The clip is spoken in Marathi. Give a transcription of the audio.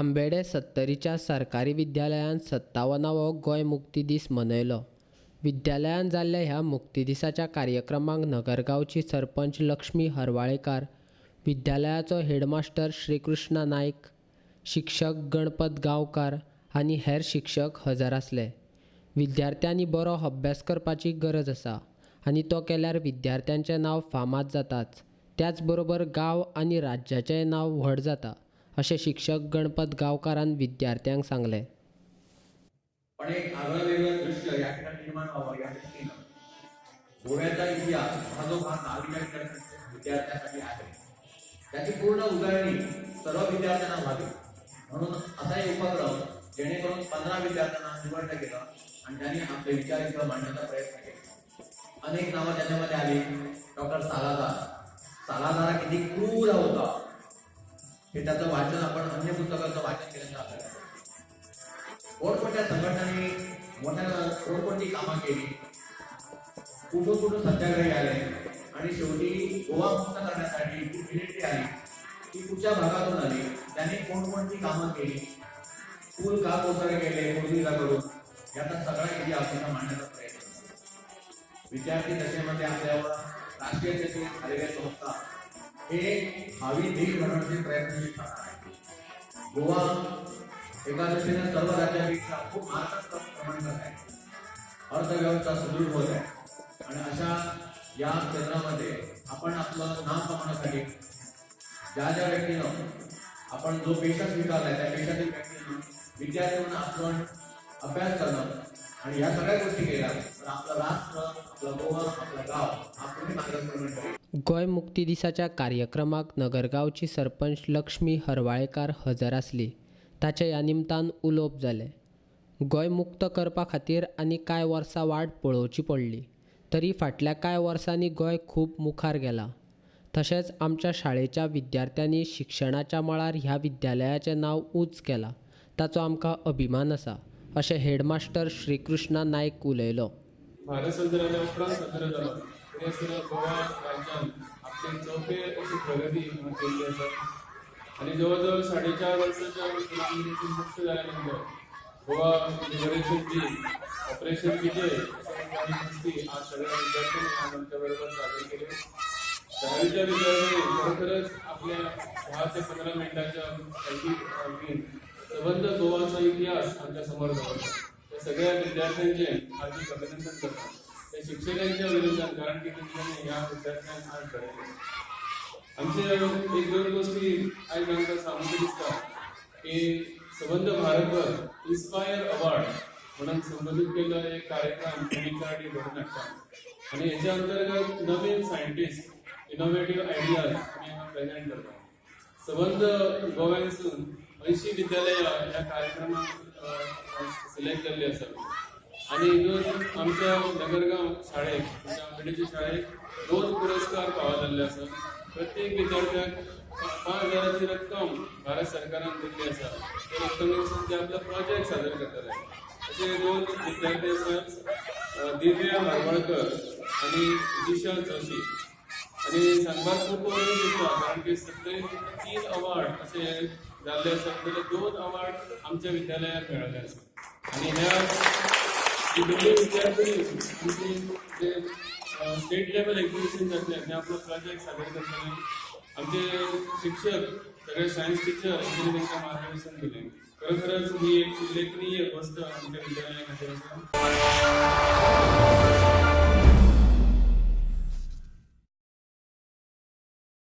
आंबेडे 70च्या सरकारी विद्यालयांत 57वो गोंय मुक्ती दीस मनयलो। विद्यालयांत जाल्ल्या ह्या मुक्ती दिसाच्या कार्यक्रमाक नगरगांवची सरपंच लक्ष्मी हरवाळेकार, विद्यालयाचो हेडमास्टर श्रीकृष्ण नायक, शिक्षक गणपत गांवकार आनी हेर शिक्षक हजर आसले। विद्यार्थ्यांनी बरो अभ्यास करपाची गरज आसा आनी तो केल्यार विद्यार्थ्यांचें नांव फामाद जाताच, त्याच बरोबर गांव आनी राज्याचेंय नांव व्हड जाता, अशें शिक्षक गणपत गांवकारान विद्यार्थ्यांक सांगलें। पण एक आगळं दृश्य या ठिकाणी निर्माण व्हावं या दृष्टीनं गोव्याचा इतिहास हा जो भाग विद्यार्थ्यांसाठी आहे त्याची पूर्ण उजळणी सर्व विद्यार्थ्यांना व्हावी म्हणून असा एक उपक्रम जेणेकरून 15 विद्यार्थ्यांना निवडलं गेलं आणि त्यांनी आपले विचार इथं मांडण्याचा प्रयत्न केला। अनेक नावं त्याच्यामध्ये आली। डॉक्टर सालादार किती क्रूर होता हे त्याचं वाचन आपण अन्य पुस्तकाचं वाचन केल्याचं आपल्याला मोठमोठ्या संघटनांनी कोणकोणती कामं केली, कुठून सत्याग्रही आले आणि शेवटी गोवा मुक्त करण्यासाठी जी मिलिटरी आली ती कुठच्या भागातून आली, त्यांनी कोणकोणती कामं केली, पूल का कोसळले गेले पूर्वीला करून याचा सगळा इतिहास आपल्याला मांडण्याचा प्रयत्न। विद्यार्थी दशेमध्ये आपल्यावर राष्ट्रीय शैक्षणिक आलेल्या संस्था हे भावी देश घडवण्याचे प्रयत्नशील करणार आहे। गोवा एका दृष्टीने सर्व राज्यांपेक्षा खूप महाराष्ट्र प्रमाण करत आहे, अर्थव्यवस्था सुदृढ होत आहे आणि अशा या क्षेत्रामध्ये आपण आपलं नाव कमवण्यासाठी ज्या व्यक्तीनं आपण जो पेशा स्वीकारलाय त्या पेशातील व्यक्तीनं विद्यार्थ्यांना आपण अभ्यास करणं आणि या सगळ्या गोष्टी केल्या तर आपलं राष्ट्र, आपलं गोवा, आपलं गाव आपण मार्गदर्शन करेल। गोंय मुक्ती दिसाच्या कार्यक्रमाक नगरगांवची सरपंच लक्ष्मी हरवाळेकार हजर आसली। ताचे ह्या निमतान उलोवप जालें। गोंय मुक्त करपा खातीर आनी कांय वर्सां वाट पळोवची पडली, तरी फाटल्या कांय वर्सांनी गोंय खूब मुखार गेलां। तशेंच आमच्या शाळेच्या विद्यार्थ्यांनी शिक्षणाच्या मळार ह्या विद्यालयाचें नांव उंच केलां, ताचो आमकां अभिमान आसा, अशें हेडमास्टर श्रीकृष्ण नायक उलयलो। भारत स्वतंत्र जाल्या उपरांत स्वतंत्र जालो तरी आसतना गोवा राज्यान आपली चौफेर अशी प्रगती केल्ली आसा आनी जवळ जवळ 4.5 वर्सांच्या कामगिरीतून मुक्त जाल्या नंतर गोवा लिबरेशन डे ऑपरेशन विजय अशी गोष्टी आज सगळ्या विद्यार्थ्यांनी आज आमच्या बरोबर सादर केले। शाळेच्या विद्यार्थ्यांनी खरोखरच आपल्या 10 ते 15 मिनिटाच्या संबंध गोवाचा इतिहास आमच्या समोर ठेवला। त्या सगळ्या विद्यार्थ्यांचे हार्दिक अभिनंदन करतो, त्या शिक्षकांच्या विरोधात, कारण की त्यांनी या विद्यार्थ्यांना आज घडवले। आमचे 1-2 गोष्टी आज आमकां सांगूंक दिसता की संबंध भारतभर इन्स्पायर अवॉर्ड म्हणून संबोधित केल्लो एक कार्यक्रम एनएचआरडी घडोवन हाडटा आनी हेच्या अंतर्गत नवीन सायंटिस्ट इनोवेटिव्ह आयडियाज आमी हांगा प्रेजेंट करता। संबंध गोव्यासून 80 विद्यालयां ह्या कार्यक्रमाक सिलेक्ट केल्ली आसा आनी हितून आमच्या नगरगांव शाळेक आमच्या आंबेडेच्या शाळेक 2 पुरस्कार फावो जाल्ले आसा। प्रत्येक विद्यार्थ्याक 5,000ची रक्कम भारत सरकारान दिल्ली आसा। त्या रक्कमेसून ते आपलो प्रोजेक्ट सादर करतले। असे 2 विद्यार्थी आसात, दिव्या हरवळकर आणि दिशा जोशी। आणि सांगपाक खूप बरें दिसता कारण की 3 अवॉर्ड असे जाल्ले आसा, जाल्यार 2 अवॉर्ड आमच्या विद्यालयाक मेळ्ळे आसा। आणि ह्या दोन्ही विद्यार्थी स्टेट लेवल एक्झिबिशन जातले हे आपलो प्रोजेक्ट सादर करतले। आमचे शिक्षक सगळे सायन्स टीचर यांनी तांकां मार्गदर्शन दिलें। खरोखरच ही एक उल्लेखनीय गोष्ट आमच्या विद्यालया खातीर आसा।